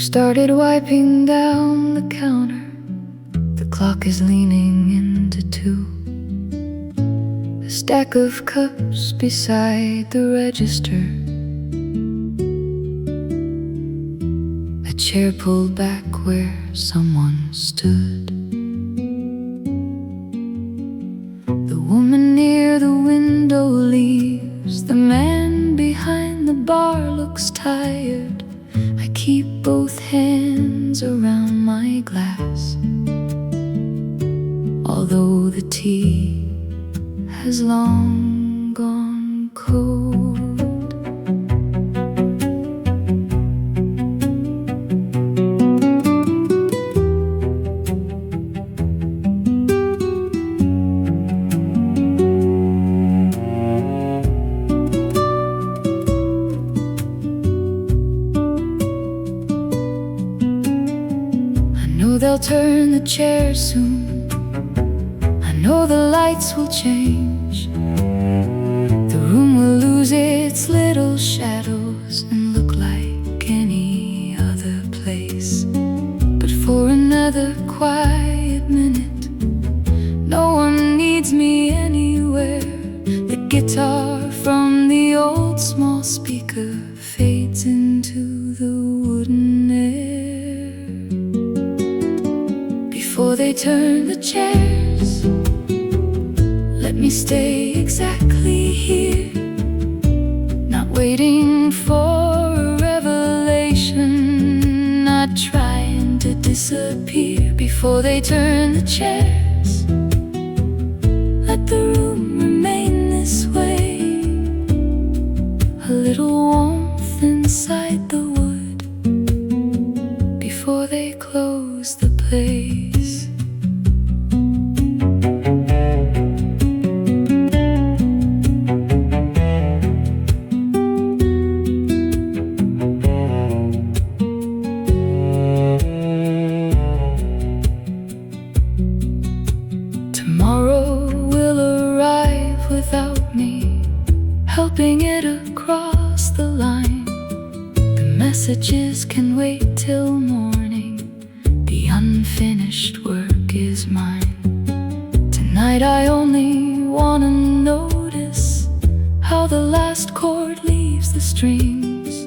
Started wiping down the counter. The clock is leaning into 2. A stack of cups beside the register. A chair pulled back where someone stood. The woman near the window leaves. The man behind the bar looks tired. I keep both hands around my glass, although the tea has long gone cold. They'll turn the chair soon. I know the lights will change. The room will lose its little shadows and look like any other place. But for another quiet minute, no one needs me anywhere. The guitar from the old small speaker fades into the wooden air. Before they turn the chairs, let me stay exactly here, not waiting for a revelation, not trying to disappear. Before they turn the chairs, let the room remain this way. A little warmth inside the wood before they close the place. Helping it across the line. The messages can wait till morning. The unfinished work is mine. Tonight I only wanna notice how the last chord leaves the strings,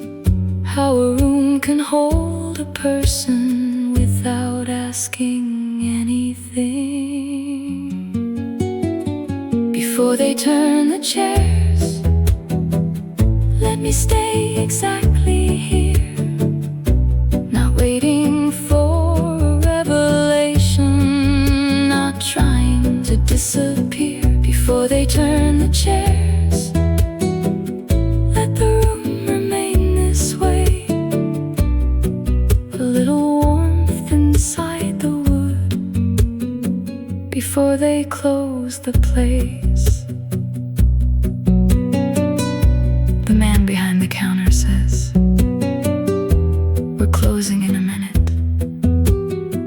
how a room can hold a person without asking anything. Before they turn the chairs, let me stay exactly here, not waiting for a revelation, not trying to disappear. Before they turn the chairs, let the room remain this way. A little warmth inside the wood before they close the place. The man behind the counter says, "We're closing in a minute."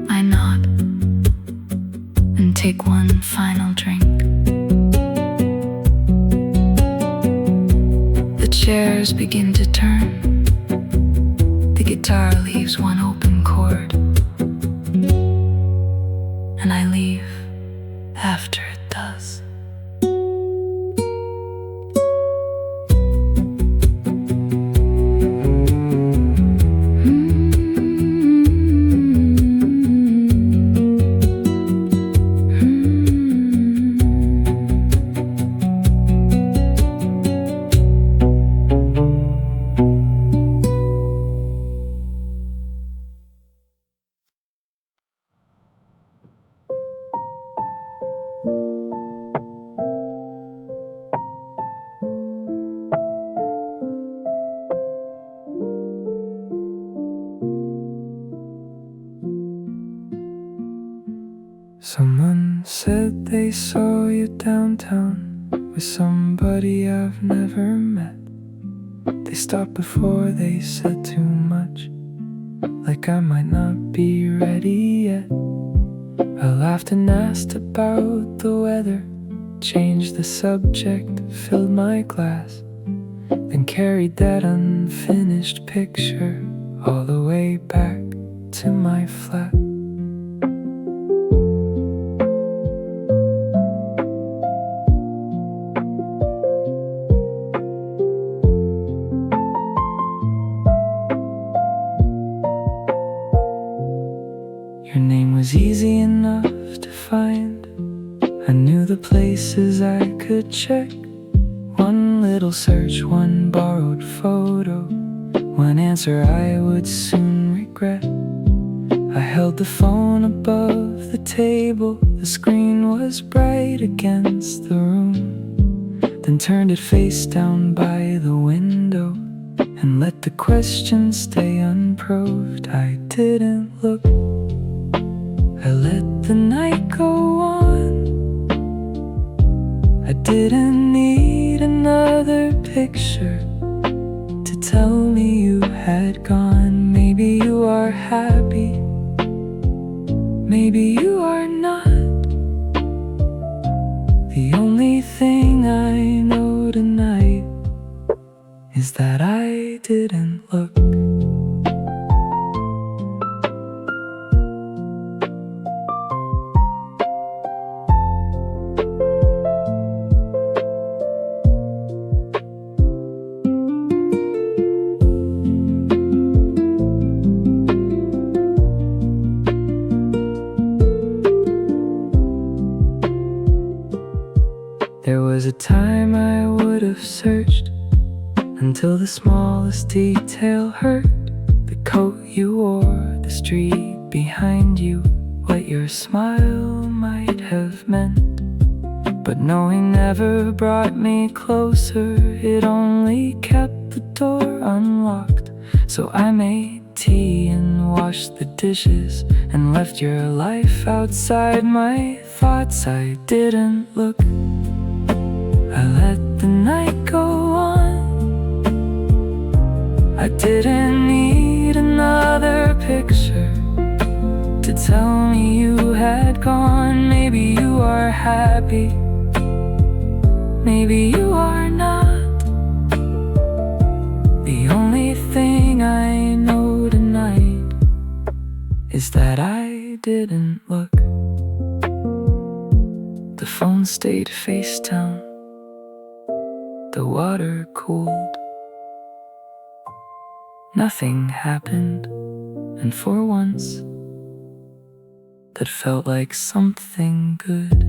I nod and take one final drink. The chairs begin to turn. The guitar leaves one open chord, and I leave after it does. Someone said they saw you downtown with somebody I've never met. They stopped before they said too much, like I might not be ready yet. I laughed and asked about the weather, changed the subject, filled my glass, then carried that unfinished picture all the way back to my flat. Your name was easy enough to find. I knew the places I could check. One little search, one borrowed photo, one answer I would soon regret. I held the phone above the table. The screen was bright against the room, then turned it face down by the window and let the questions stay unproved. I didn't look, I let the night go on. I didn't need another picture to tell me you had gone. Maybe you are happy, maybe you are not. The only thing I know tonight is that I didn't look. There was a time I would have searched until the smallest detail hurt. The coat you wore, the street behind you, what your smile might have meant. But knowing never brought me closer, it only kept the door unlocked. So I made tea and washed the dishes and left your life outside my thoughts. I didn't look, I let the night go on. I didn't need another picture to tell me you had gone. Maybe you are happy, maybe you are not. The only thing I know tonight is that I didn't look. The phone stayed face down, the water cooled. Nothing happened, and for once, that felt like something good.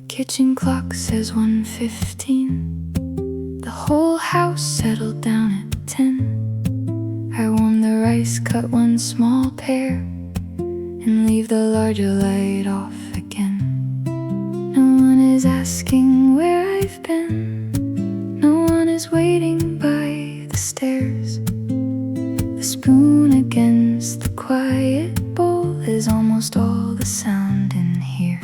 Kitchen clock says 1:15. The whole house settled down at 10. I warm the rice, cut one small pear, and leave the larger light off again. No one is asking where I've been. No one is waiting by the stairs. The spoon against the quiet bowl is almost all the sound in here.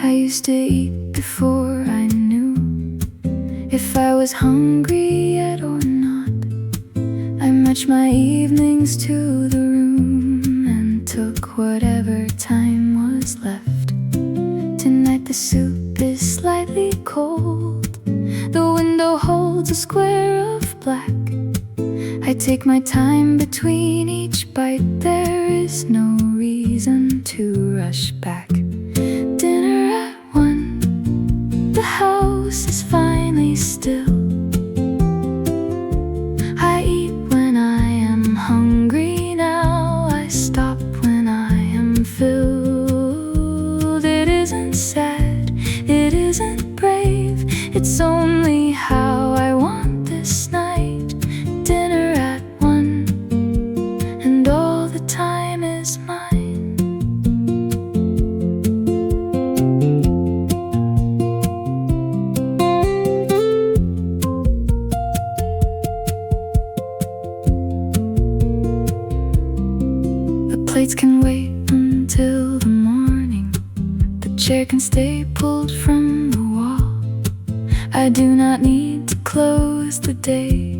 I used to eat before I knew if I was hungry yet or not. I matched my evenings to the room and took whatever time was left. Tonight the soup is slightly cold. The window holds a square of black. I take my time between each bite. There is no reason to rush back. Dinner at 1. The house is finally still. I eat when I am hungry now. I stop when I am filled. It isn't sad, it isn't brave. It's only how I want this chair can stay pulled from the wall. I do not need to close the day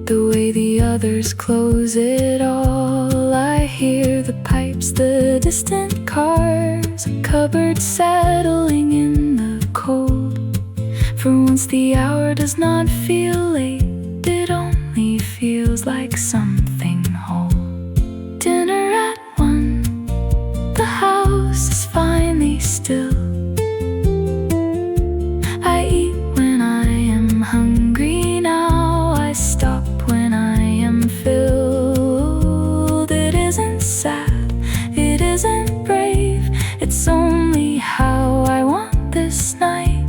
the way the others close it all. I hear the pipes, the distant cars, a cupboard settling in the cold. For once the hour does not feel late, it only feels like something whole. Dinner at 1, the house is finally still. I eat when I am hungry now, I stop when I am filled. It isn't sad, it isn't brave, it's only how I want this night.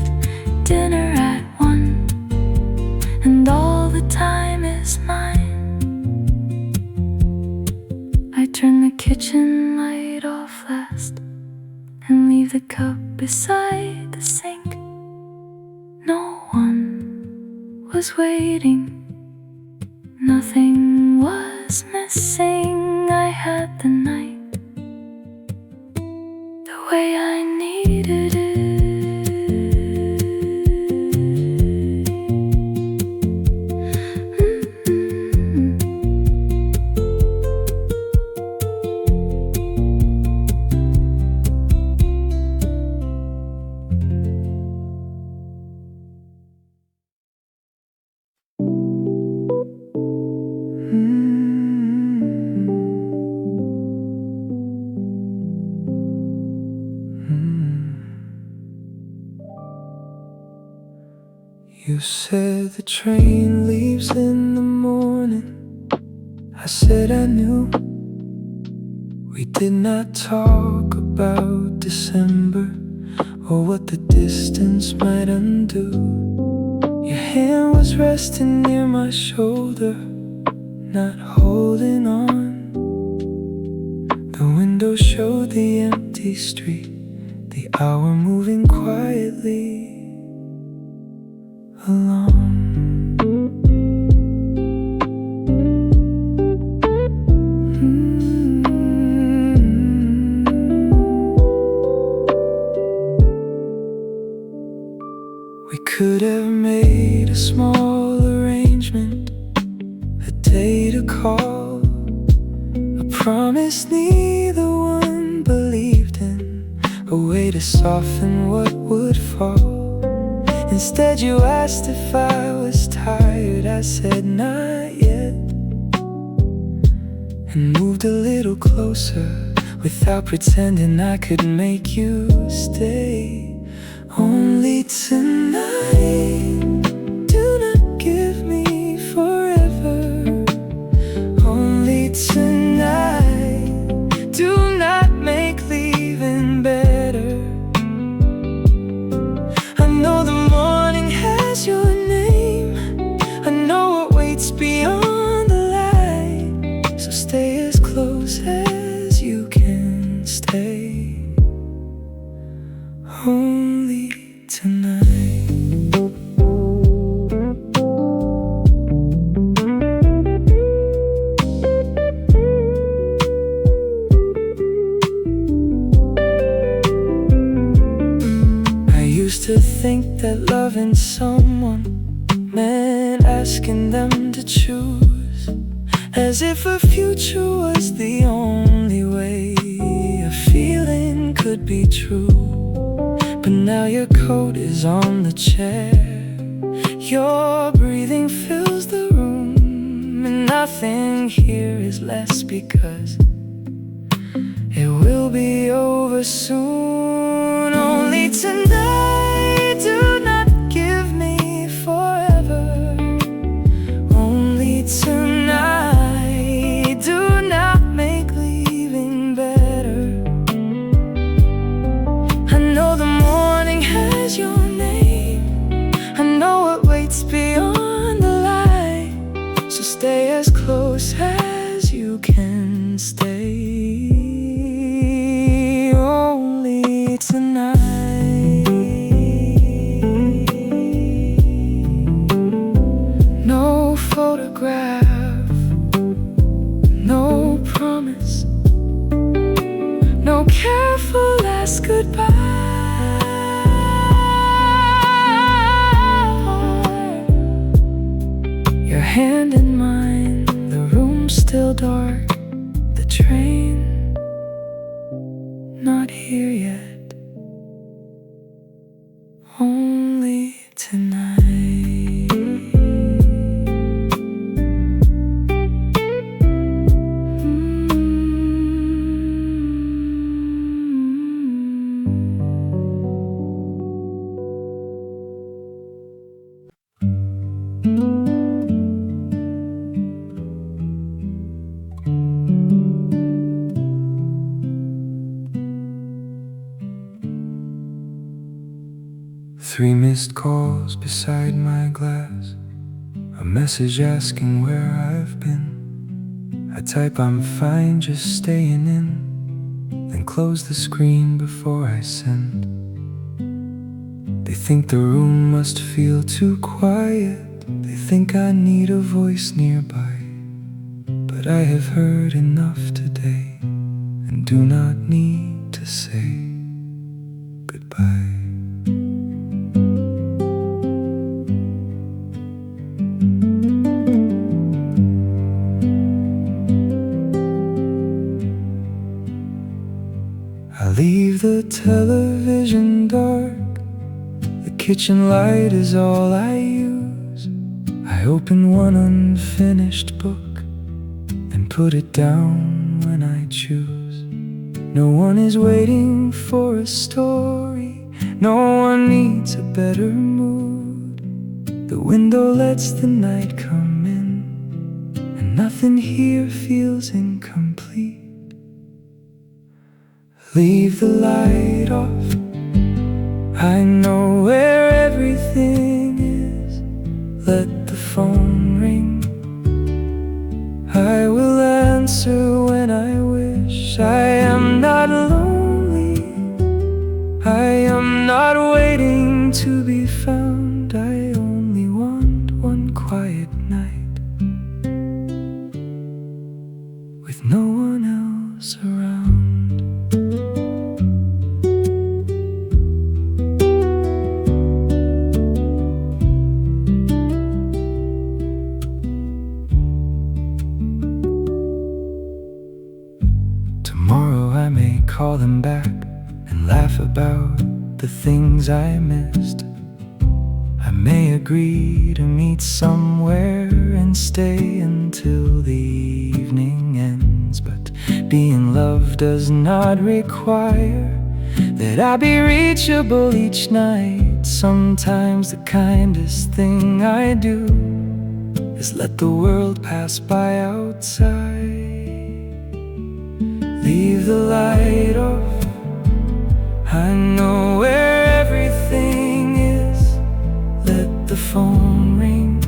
Dinner at 1, and all the time is mine. I turn the kitchen light off last and leave the cup beside the sink. No one was waiting, nothing was missing. I had the night the way I needed it. You said the train leaves in the morning. I said I knew. We did not talk about December or what the distance might undo. Your hand was resting near my shoulder, not holding on. The window showed the empty street, the hour moving quietly along. We could have made a small arrangement, a day to call, a promise neither one believed in, a way to soften what would fall. Instead you asked if I was tired, I said not yet, and moved a little closer without pretending I could make you stay. Only tonight, do not give me forever. Only tonight, do not make leaving better. I know the morning has your name, I know what waits beyond the light. So stay as close as you can stay. Only tonight. I used to think that loving someone meant asking them to choose, as if a future was the only way a feeling could be true. But now your coat is on the chair, your breathing fills the room, and nothing here is less because it will be over soon. Only tonight, do not give me forever. Only tonight, do not make leaving better. I know the morning has your name, I know what waits beyond the light. So stay as close as you can stay. Only tonight. No photograph, no promise, no careful last goodbye. hand in mine, the room's still dark, the train not here yet, only tonight. Three missed calls beside my glass, a message asking where I've been. I type I'm fine, just staying in, then close the screen before I send. They think the room must feel too quiet, they think I need a voice nearby. But I have heard enough today, and do not need to say goodbye. I leave the television dark, the kitchen light is all I use. I open one unfinished book, then put it down when I choose. No one is waiting for a story, no one needs a better mood. The window lets the night come in, and nothing here feels incomplete. Leave the light off, I know where everything is. Let the phone ring, I will answer when I wish. I am not lonely, I am not waiting to be found. I only want one quiet night, with no one else around. Tomorrow I may call them back and laugh about the things I missed. I may agree to meet somewhere and stay until the evening ends. But being loved does not require that I be reachable each night. Sometimes the kindest thing I do is let the world pass by outside. Leave the light off, I know where everything is. Let the phone ring,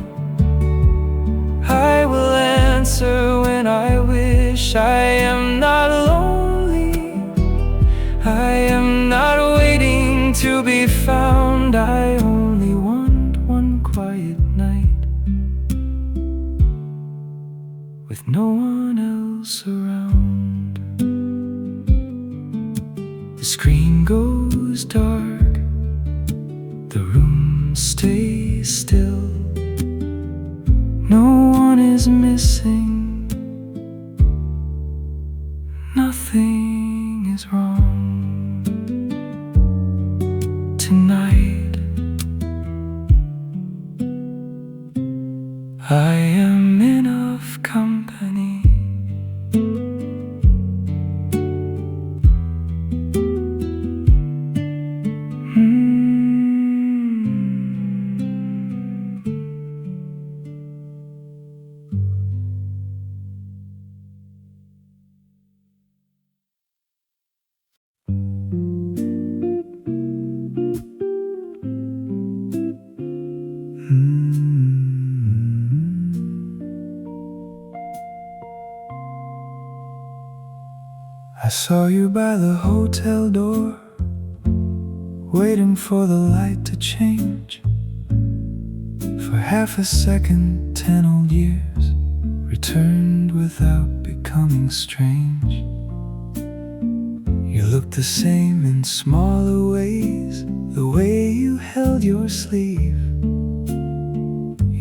I will answer when I wish. I am not lonely, I am not waiting to be found. I only want one quiet night, with no one else around. The screen goes dark, the room stays still. No one is missing, nothing is wrong. Tonight I am enough company. I saw you by the hotel door, waiting for the light to change. For half a second, 10 old years returned without becoming strange. You looked the same in smaller ways, the way you held your sleeve.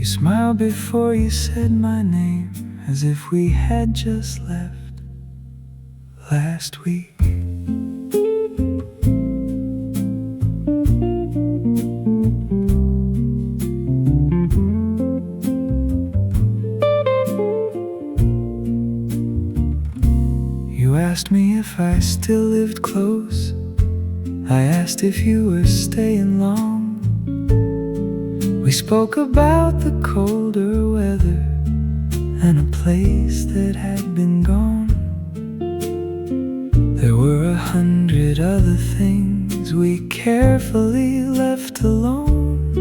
You smiled before you said my name, as if we had just left last week. You asked me if I still lived close. I asked if you were staying long. We spoke about the colder weather and a place that had been gone. There were 100 other things we carefully left alone.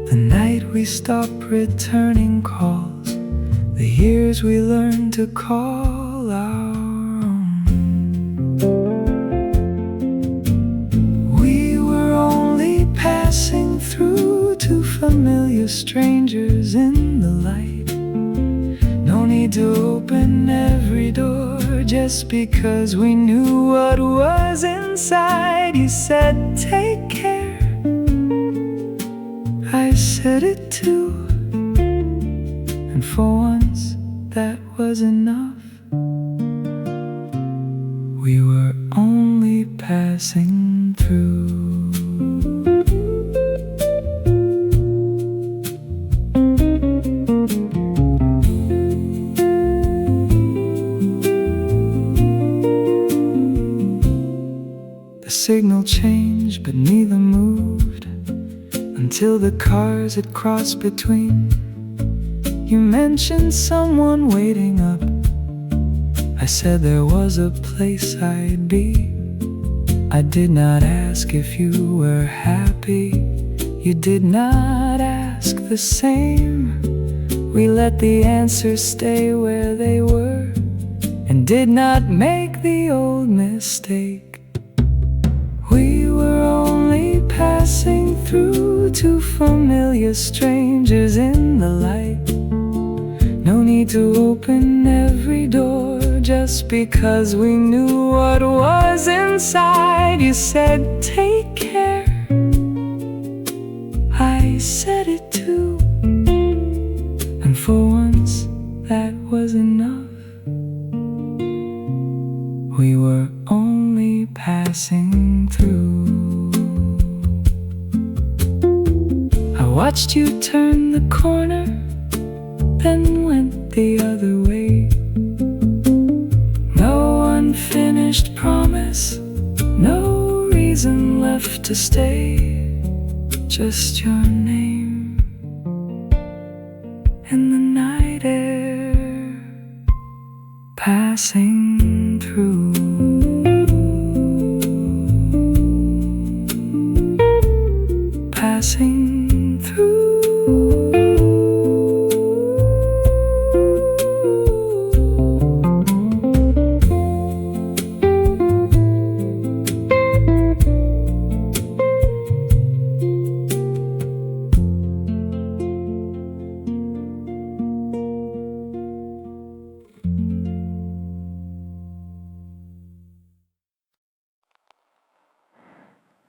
The night we stopped returning calls, the years we learned to call our own. We were only passing through, two familiar strangers in the light. No need to open every door just because we knew what was inside. You said, take care. I said it too. And for once, that was enough. We were only passing through. The signal changed, but neither moved until the cars had crossed between. You mentioned someone waiting up. I said there was a place I'd be. I did not ask if you were happy. You did not ask the same. We let the answers stay where they were and did not make the old mistake. We were only passing through, two familiar strangers in the light. No need to open every door just because we knew what was inside. You said, take care. I said it too. And for once, that was enough. We were only passing through. I watched you turn the corner, then went the other way. No unfinished promise, no reason left to stay. Just your name in the night air, passing through. Passing through.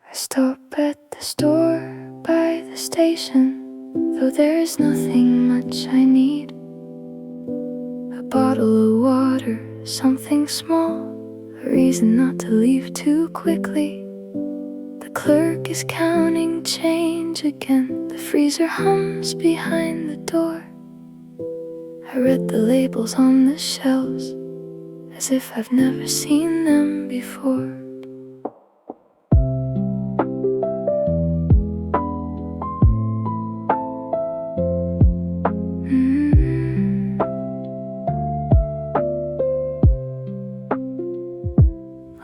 I stop at the store by the station, though there is nothing much I need. A bottle of water, something small, a reason not to leave too quickly. The clerk is counting change again, the freezer hums behind the door. I read the labels on the shelves, as if I've never seen them before.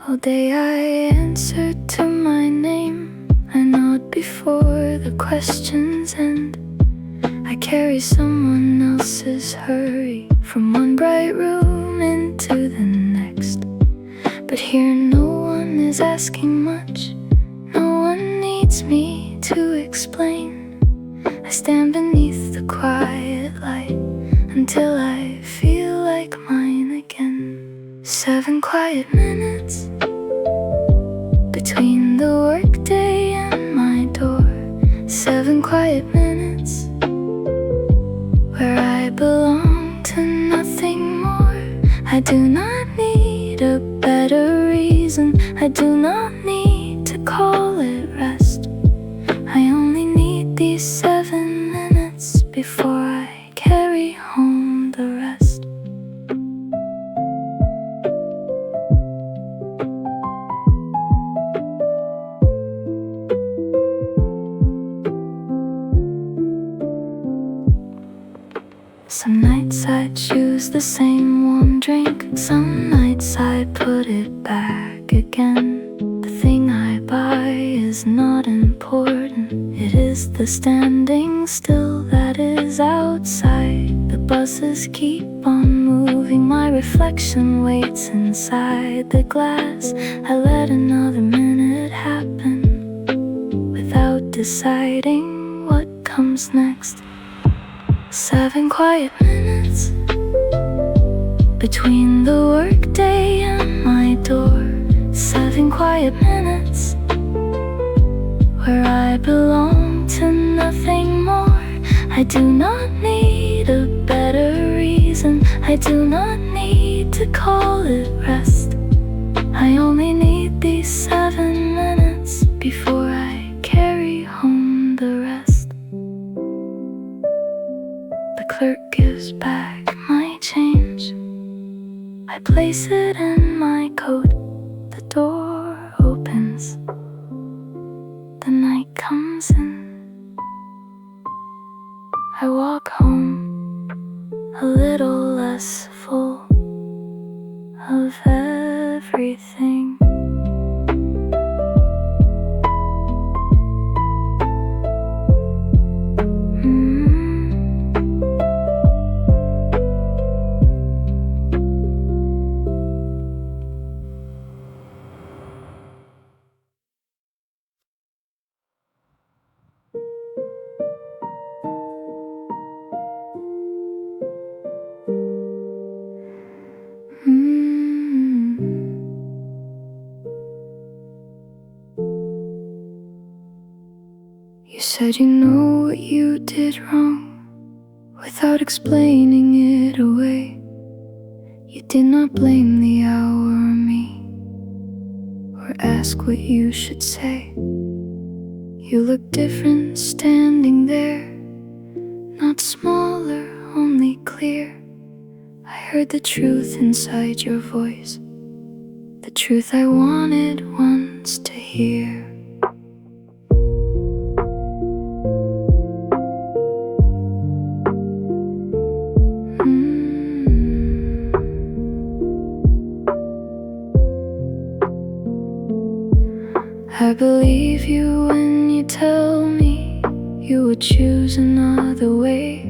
All day I answered to my name. I nod before the questions end. I carry someone else's hurry from one bright room into the next. But here no one is asking much. No one needs me to explain. I stand beneath the quiet light until I feel like mine again. 7 quiet minutes between the workday and my door. 7 quiet minutes I do not need a better reason. I do not need to call it rest. I only need these 7 minutes before I carry home the rest. Some nights I choose the same one drink. Some nights I put it back again. The thing I buy is not important. It is the standing still that is outside. The buses keep on moving. My reflection waits inside the glass. I let another minute happen without deciding what comes next. 7 quiet minutes between the workday and my door. 7 quiet minutes where I belong to nothing more. I do not need a better reason. I do not need to call it rest. I only need these 7 minutes before I carry home the rest. The clerk gives back my change. I place it in my coat. The door opens. The night comes in. I walk home a little less full of everything. You said you know what you did wrong without explaining it away. You did not blame the hour or me, or ask what you should say. You look different standing there, not smaller, only clear. I heard the truth inside your voice, the truth I wanted once to hear. I believe you when you tell me you would choose another way.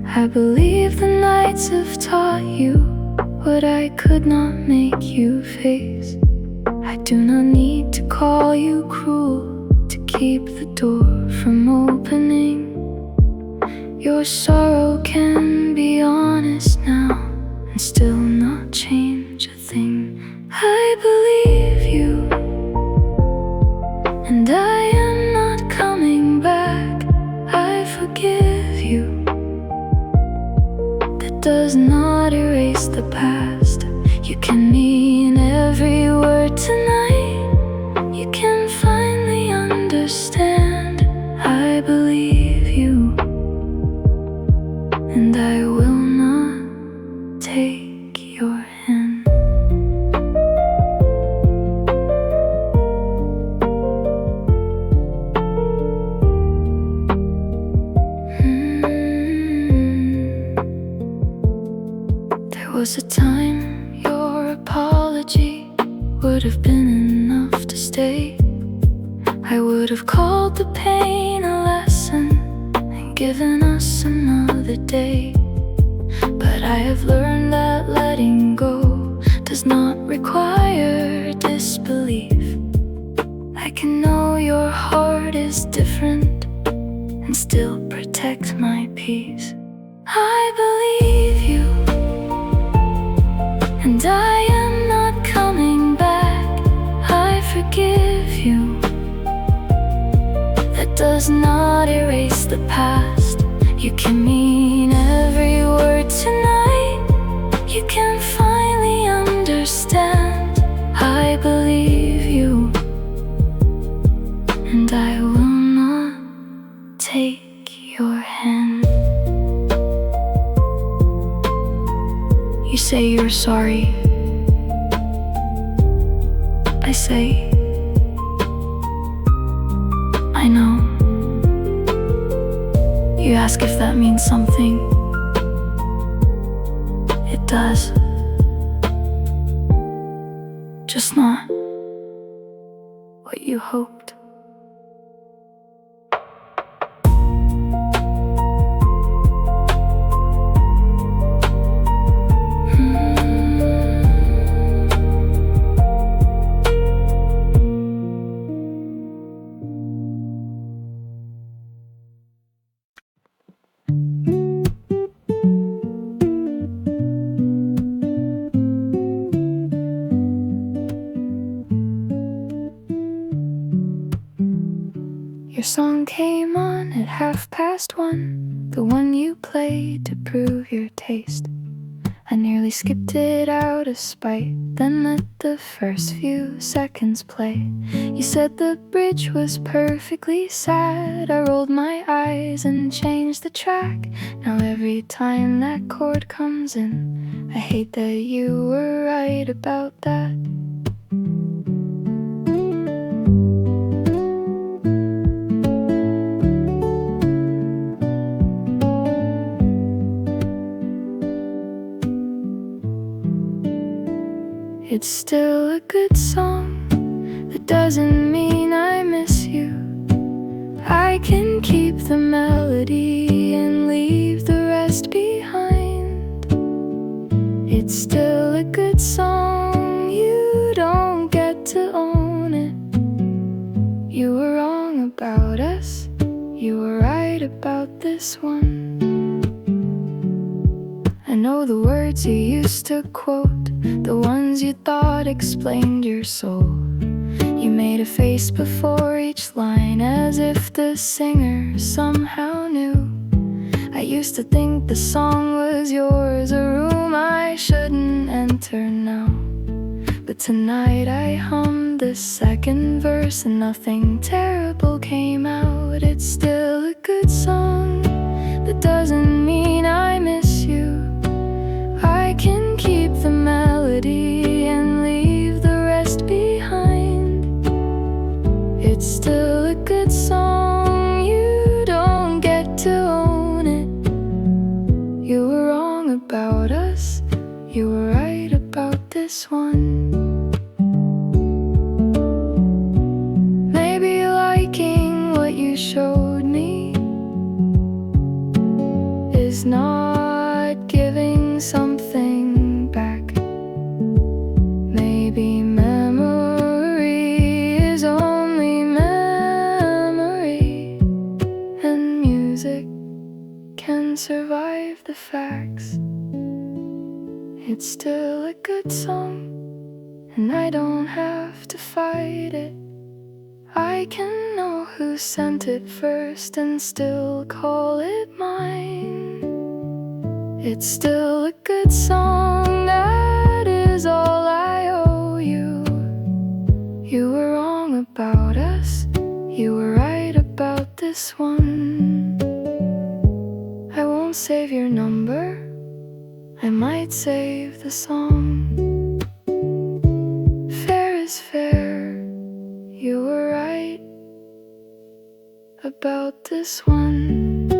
I believe the nights have taught you what I could not make you face. I do not need to call you cruel to keep the door from opening. Your sorrow can be honest now and still not change a thing. I believe you, and I am not coming back. I forgive you. That does not erase the past. You can mean every word tonight. You can finally understand. I believe you, and I will not take your hand. There was a time your apology would have been enough to stay. I would have called the pain a lesson and given us another day. But I have learned that letting go does not require disbelief. I can know your heart is different and still protect my peace. I believe you, and I am not coming back. I forgive you. That does not erase the past. You can mean every word tonight. You can You say you're sorry. I say, I know. You ask if that means something. It does. Just not what you hoped. Your song came on at 1:30, the one you played to prove your taste. I nearly skipped it out of spite, then let the first few seconds play. You said the bridge was perfectly sad. I rolled my eyes and changed the track. Now every time that chord comes in, I hate that you were right about that. It's still a good song. That doesn't mean I miss you. I can keep the melody and leave the rest behind. It's still a good song. You don't get to own it. You were wrong about us. You were right about this one. I know the words you used to quote, the ones you thought explained your soul. You made a face before each line, as if the singer somehow knew. I used to think the song was yours, a room I shouldn't enter now. But tonight I hummed the second verse and nothing terrible came out. It's still a good song. That doesn't mean I miss you. I can keep the melody and leave the rest behind. It's still a good song. You don't get to own it. You were wrong about us. You were right about this one. Maybe liking what you showed me is not giving something back. Maybe memory is only memory, and music can survive the facts. It's still a good song, and I don't have to fight it. I can know who sent it first and still call it mine. It's still a good song, that is all I owe you. You were wrong about us, you were right about this one. I won't save your number, I might save the song. Fair is fair, you were right about this one.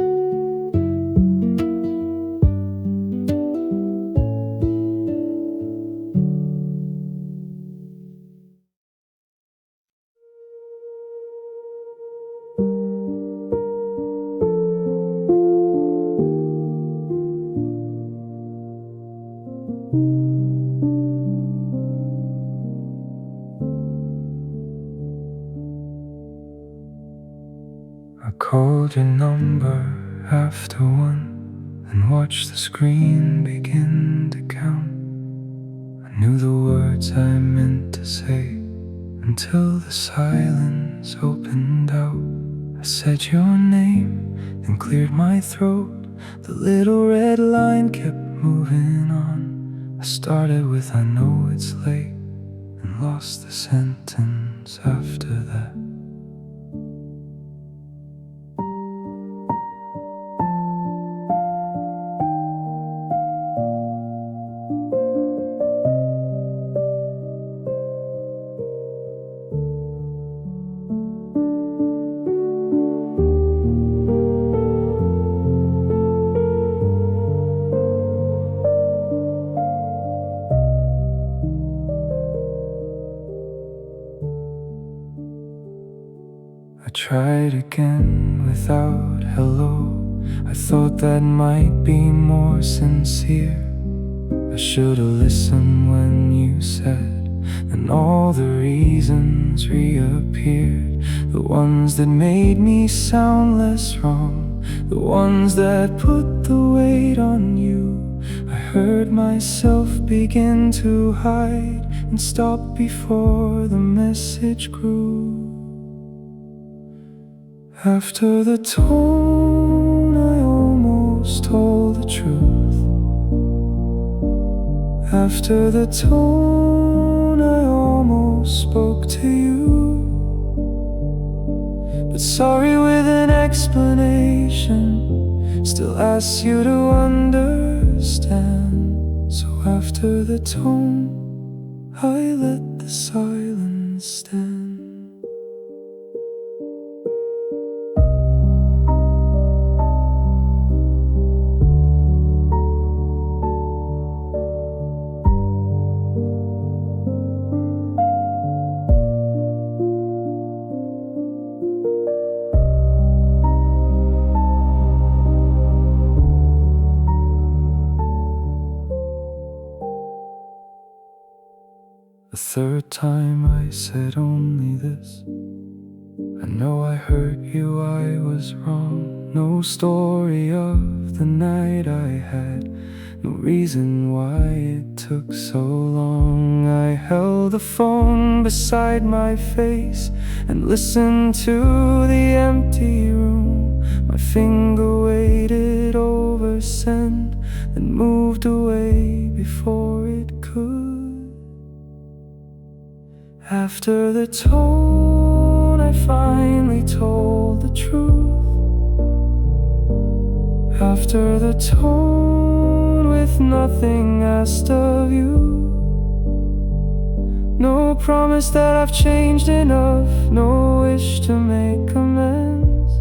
I called your number after 1 and watched the screen begin to count. I knew the words I meant to say until the silence opened out. I said your name, then cleared my throat. The little red line kept moving on. I started with I know it's late and lost the sentence after that. tried again without hello. I thought that might be more sincere. I should've listened when you said, and all the reasons reappeared. The ones that made me sound less wrong, the ones that put the weight on you. I heard myself begin to hide and stop before the message grew. After the tone, I almost told the truth. After the tone, I almost spoke to you. But sorry with an explanation still asks you to understand. So after the tone, I let the silence stand. The third time I said only this: I know I hurt you, I was wrong. No story of the night I had, no reason why it took so long. I held the phone beside my face and listened to the empty room. My finger waited over send, then moved away before it could. After the tone, I finally told the truth. After the tone, with nothing asked of you. No promise that I've changed enough, no wish to make amends.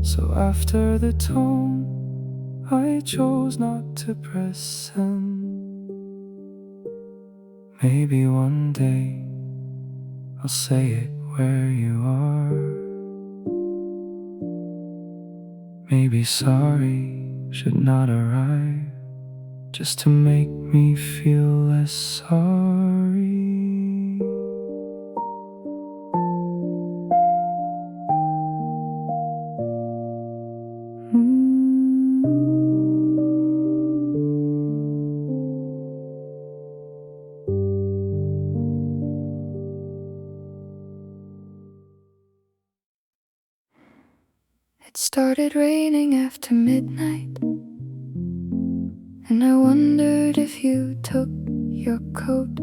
So after the tone, I chose not to press send. Maybe one day I'll say it where you are. Maybe sorry should not arrive, just to make me feel less sorry. It started raining after midnight, and I wondered if you took your coat.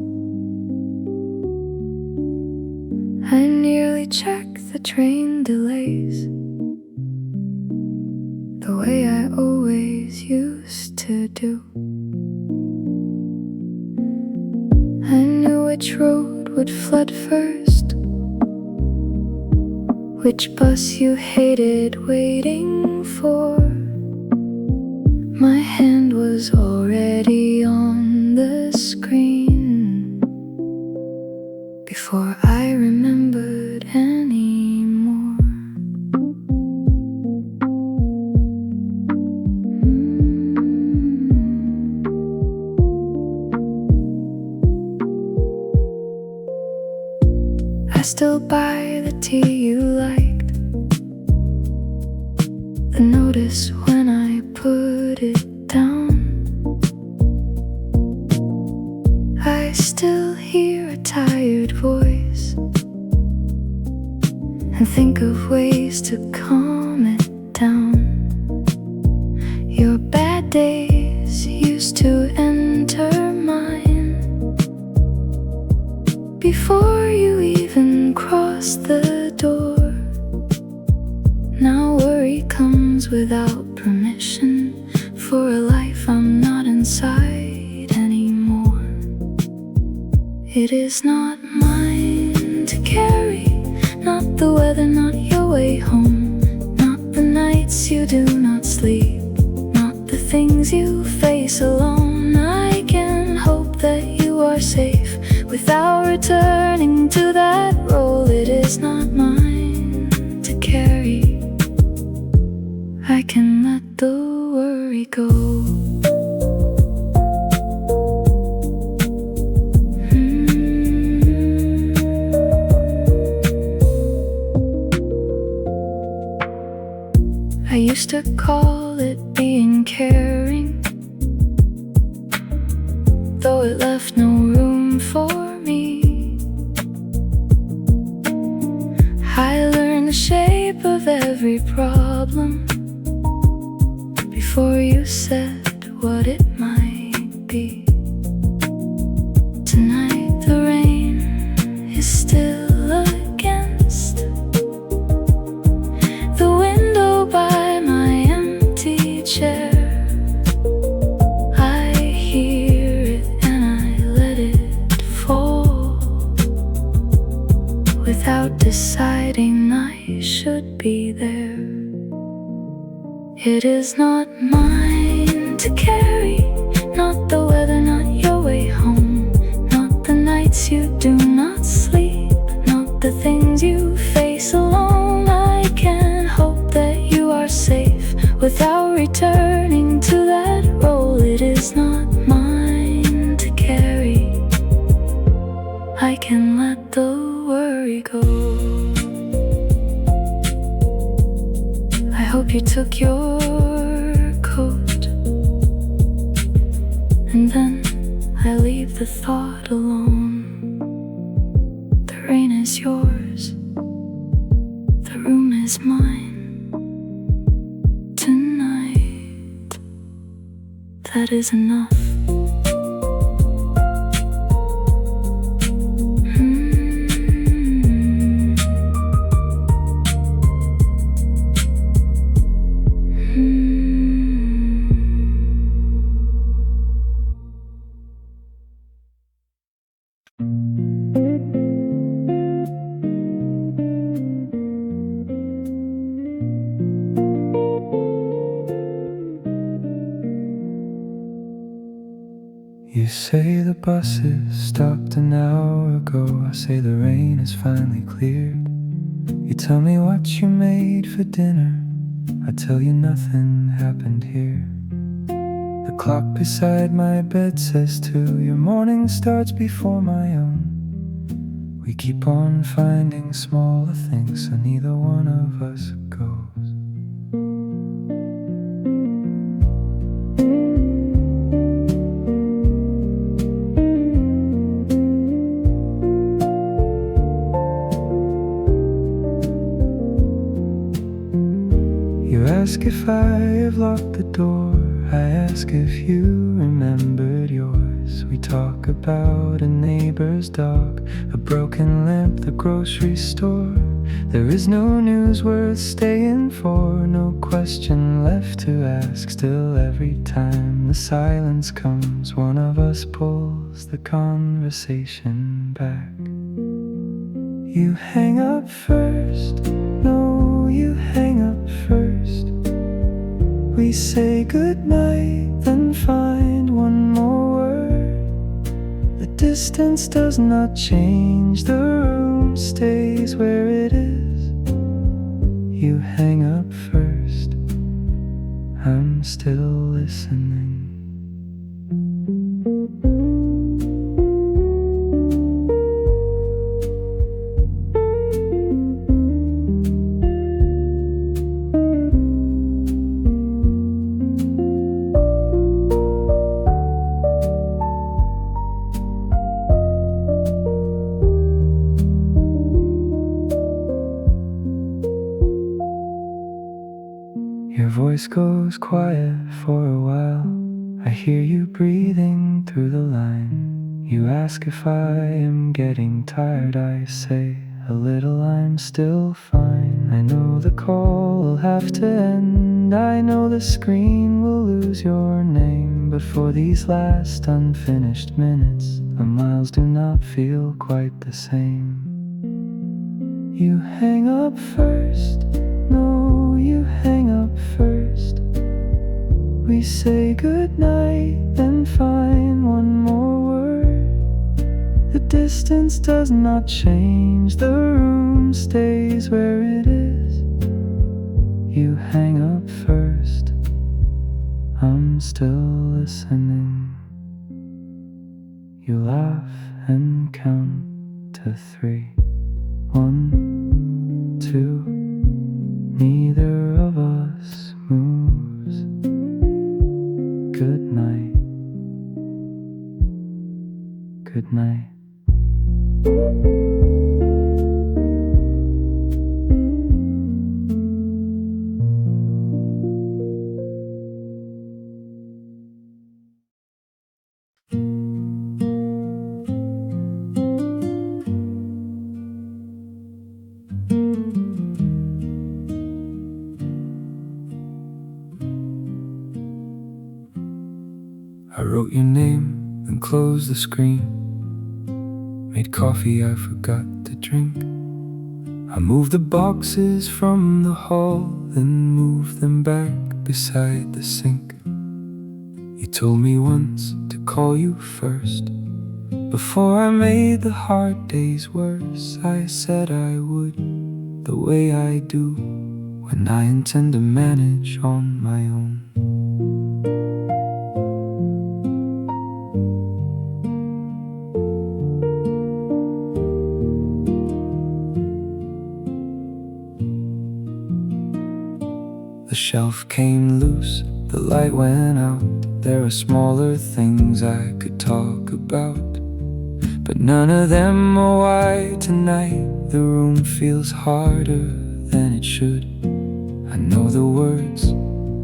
I nearly checked the train delays, the way I always used to do. I knew which road would flood first, which bus you hated waiting for. My hand was already on the screen before I remembered anymore. I still buy the tea you liked, the notice when I put it down. I still hear a tired voice and think of ways to calm it down. Your bad days used to enter mine before you even crossed the door. Now worry comes without permission for a life I'm not inside anymore. It is not mine to carry, not the weather, not your way home, not the nights you do not sleep, not the things you face alone. I can hope that you are safe without returning to that role, it is not mine to carry. I can let the worry go. I used to call it being caring, though it left no room for me. I learned the shape of every problem before you said what it might be. Tonight the rain is still against the window by my empty chair. I hear it and I let it fall without deciding I should be there. It is not mine to carry, not the weather, not your way home, not the nights you do not sleep, not the things you face alone. I can hope that you are safe without returning to that role. It is not mine to carry. I can let the worry go. I hope you took your coat, and then I leave the thought alone. The rain is yours, the room is mine. Tonight, that is enough. You say the buses stopped an hour ago. I say the rain is finally cleared. You tell me what you made for dinner. I tell you nothing happened here. The clock beside my bed says 2. Your morning starts before my own. We keep on finding smaller things, so neither one of us goes. You ask if I have locked the door. I ask if you remembered yours. We talk about a neighbor's dog, a broken lamp, the grocery store. There is no news worth staying for, no question left to ask. Still every time the silence comes, one of us pulls the conversation back. You hang up first, no, you hang up first. We say goodnight, then find one more word. The distance does not change, the room stays where it is. You hang up first, I'm still listening. Your voice goes quiet for a while. I hear you breathing through the line. You ask if I am getting tired. I say a little, I'm still fine. I know the call will have to end. I know the screen will lose your name. But for these last unfinished minutes, the miles do not feel quite the same. You hang up first, no, you hang up first. We say goodnight, then find one more word. The distance does not change, the room stays where it is. You hang up first, I'm still listening. You laugh and count to 3. 1, 2, neither of us moves. Good night. Good night. I wrote your name, then closed the screen. Made coffee I forgot to drink. I moved the boxes from the hall, then moved them back beside the sink. You told me once to call you first. Before I made the hard days worse, I said I would, the way I do when I intend to manage on my own. The shelf came loose, the light went out. There are smaller things I could talk about, but none of them are why tonight the room feels harder than it should. I know the words,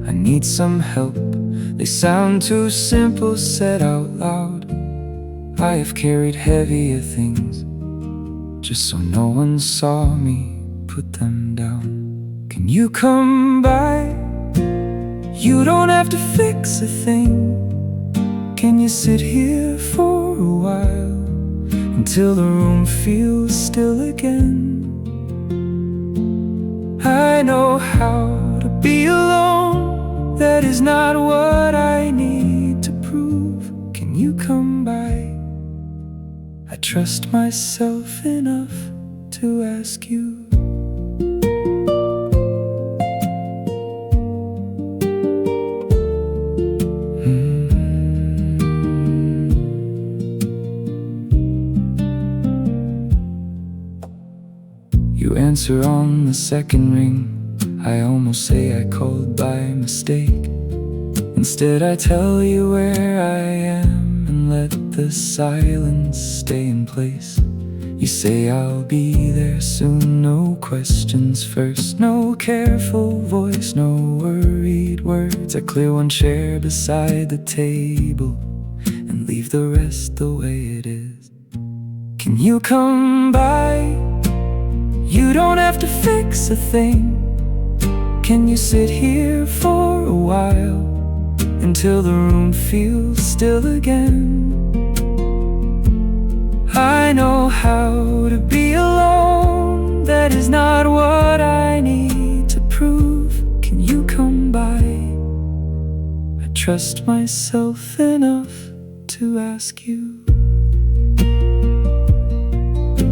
I need some help. They sound too simple said out loud. I have carried heavier things, just so no one saw me put them down. Can you come by? You don't have to fix a thing. Can you sit here for a while until the room feels still again? I know how to be alone. That is not what I need to prove. Can you come by? I trust myself enough to ask you. You answer on the second ring. I almost say I called by mistake. Instead I tell you where I am and let the silence stay in place. You say I'll be there soon, no questions first, no careful voice, no worried words. I clear one chair beside the table and leave the rest the way it is. Can you come by? You don't have to fix a thing. Can you sit here for a while until the room feels still again? I know how to be alone. That is not what I need to prove. Can you come by? I trust myself enough to ask you.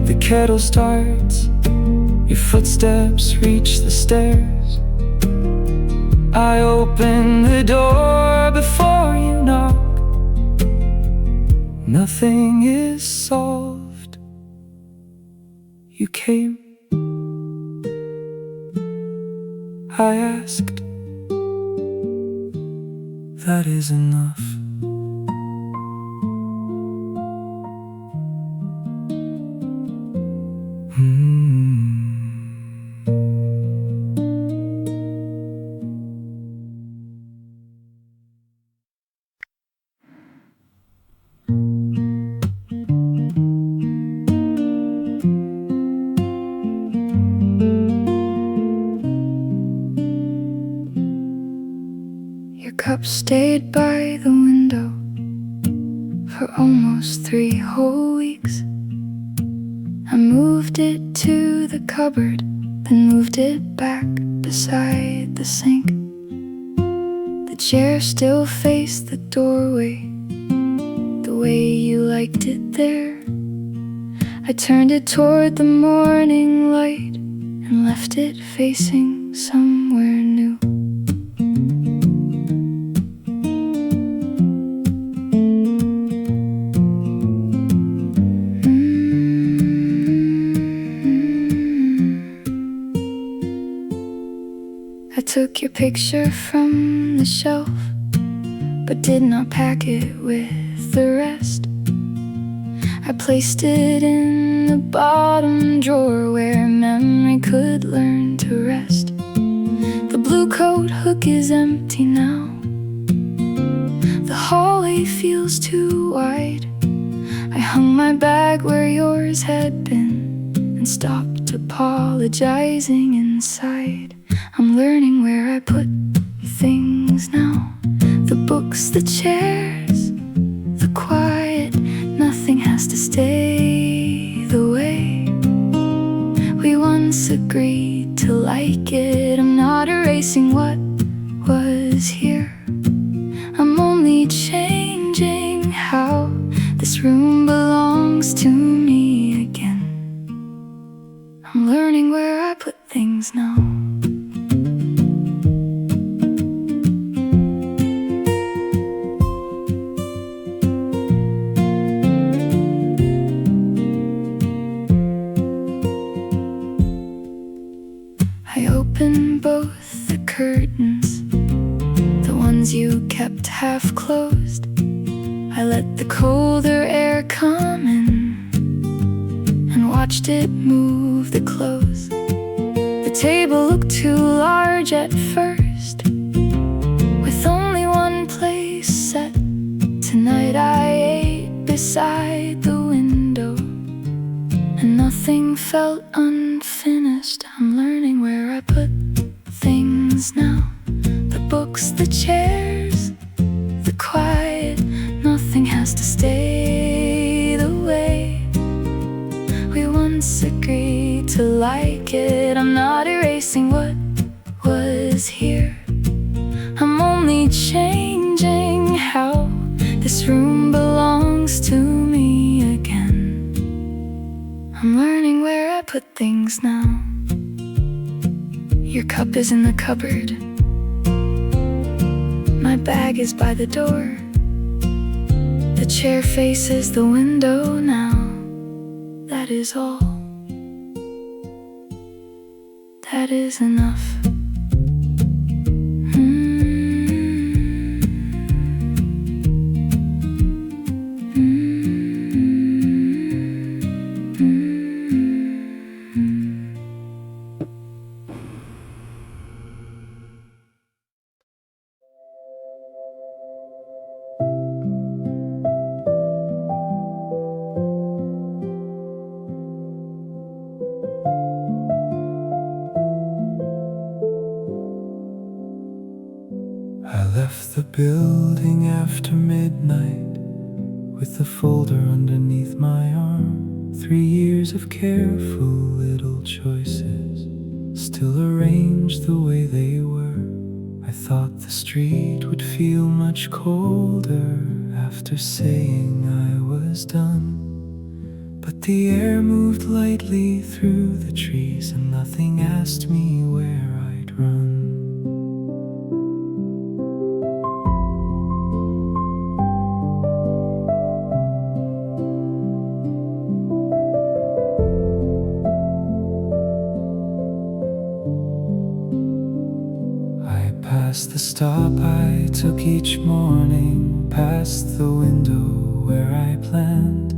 The kettle starts. Your footsteps reach the stairs. I open the door before you knock. Nothing is solved. You came. I asked. That is enough. Your cup stayed by the window for almost 3 whole weeks. I moved it to the cupboard, then moved it back beside the sink. The chair still faced the doorway, the way you liked it there. I turned it toward the morning light and left it facing somewhere new. I took your picture from the shelf, but did not pack it with the rest. I placed it in the bottom drawer where memory could learn to rest. The blue coat hook is empty now. The hallway feels too wide. I hung my bag where yours had been and stopped apologizing inside. I'm learning where I put things now. The books, the chairs, the quiet. Nothing has to stay the way we once agreed to like it. I'm not erasing what was here. I'm only changing how this room belongs to me again. I'm learning where I put things now. I opened both the curtains, the ones you kept half closed. I let the colder air come in and watched it move the clothes. The table looked too large at first, with only one place set. Tonight I ate beside the window, and nothing felt unfinished. I'm learning where I put things now. The books, the chairs, the quiet. Nothing has to stay the way we once agreed to like it. I'm not erasing what was here. I'm only changing how this room belongs to me again. I'm learning where I put things now. Your cup is in the cupboard. My bag is by the door. The chair faces the window now. That is all. That is enough. I left the building after midnight with the folder underneath my arm. 3 years of careful little choices, still arranged the way they were. I thought the street would feel much colder after saying I was done. But the air moved lightly through the trees, and nothing asked me where I'd run. Past the stop I took each morning, past the window where I planned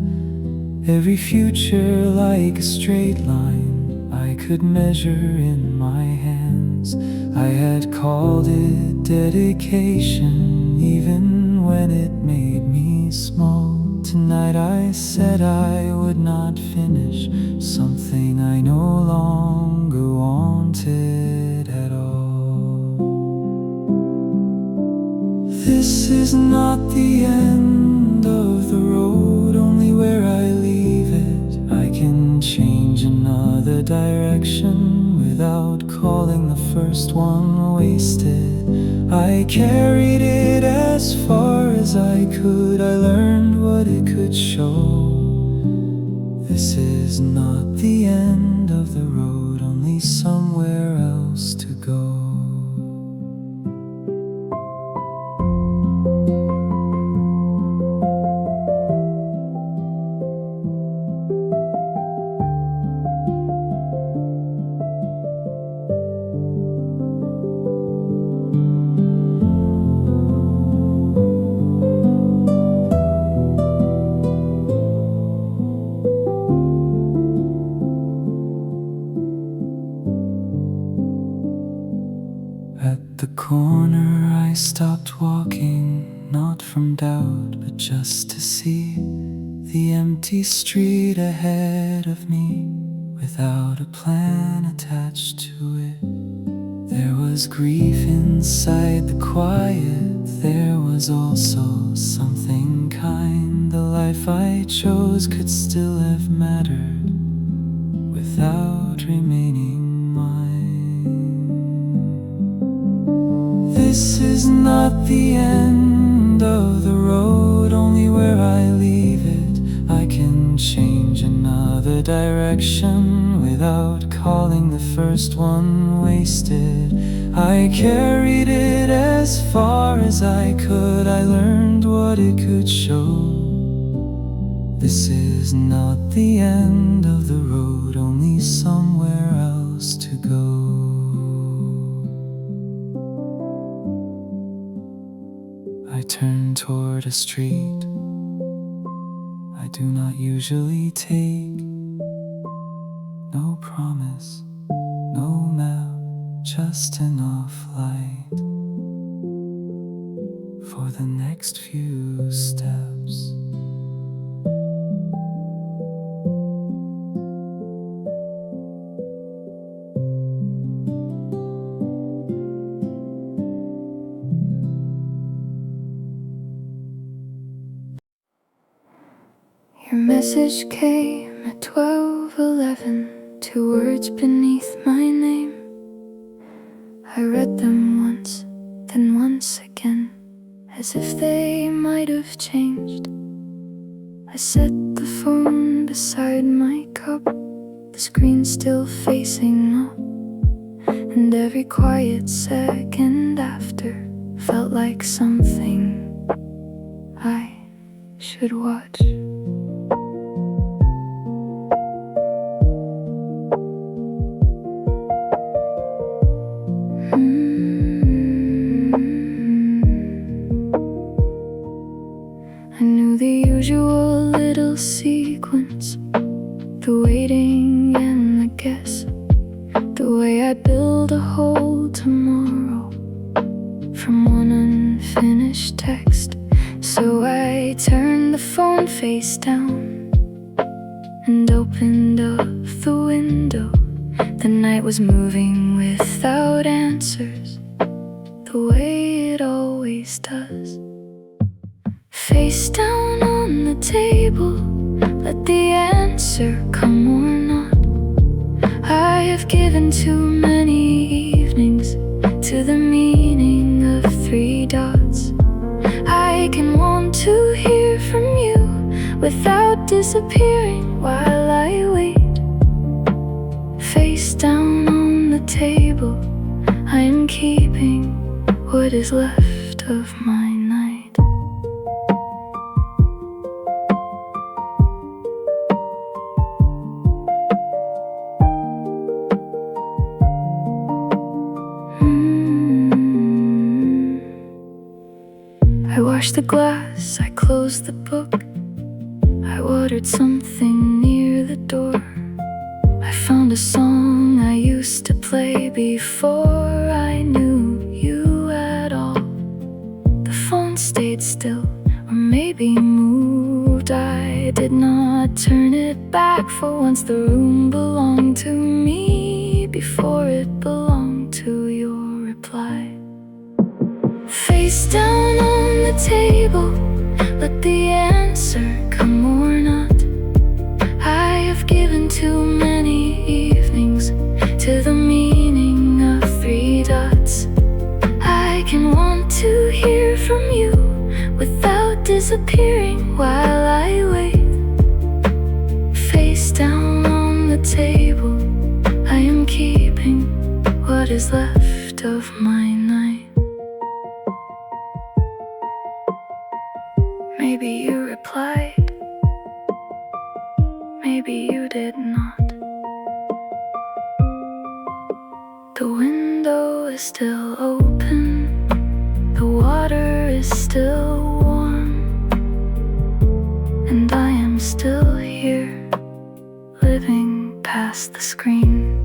every future like a straight line I could measure in my hands. I had called it dedication, even when it made me small. Tonight I said I would not finish something I no longer wanted at all. This is not the end of the road, only where I leave it. I can change another direction without calling the first one wasted. I carried it as far as I could. I learned what it could show. This is not the end of the road, only somewhere else to go. At the corner I stopped walking, not from doubt but just to see the empty street ahead of me, without a plan attached to it. There was grief inside the quiet, there was also something kind. The life I chose could still have mattered without remaining mine. This is not the end of the road, only where I leave it I can change another direction without calling the first one wasted. I carried it as far as I could, I learned what it could show. This is not the end of the road, only somewhere else to go. I turned toward a street I do not usually take. No promise, no map, just enough light for the next few steps. Your message came at 12:11, 2 words beneath my name. I read them once, then once again, as if they might have changed. I set the phone beside my cup, the screen still facing up, and every quiet second after felt like something I should watch. I knew the usual little sequence, the waiting and the guess, the way I build a whole tomorrow from one unfinished text. So I turned the phone face down and opened up the window. The night was moving without answers, the way it always does. Face down on the table, let the answer come or not. I have given too many evenings to the meaning of 3 dots. I can want to hear from you without disappearing while I wait. Face down on the table, I am keeping what is left of my night. I washed the glass, I closed the book, I watered something near the door. I found a song I used to play before I knew you at all. The phone stayed still, or maybe moved. I did not turn it back, for once the room belonged to me before it belonged to your reply. Face down on the table, let the answer come or not. I have given too many evenings to the meaning of 3 dots. I can want to hear from you without disappearing while I wait. Face what's left of my night. Maybe you replied, maybe you did not. The window is still open, the water is still warm, and I am still here, living past the screen.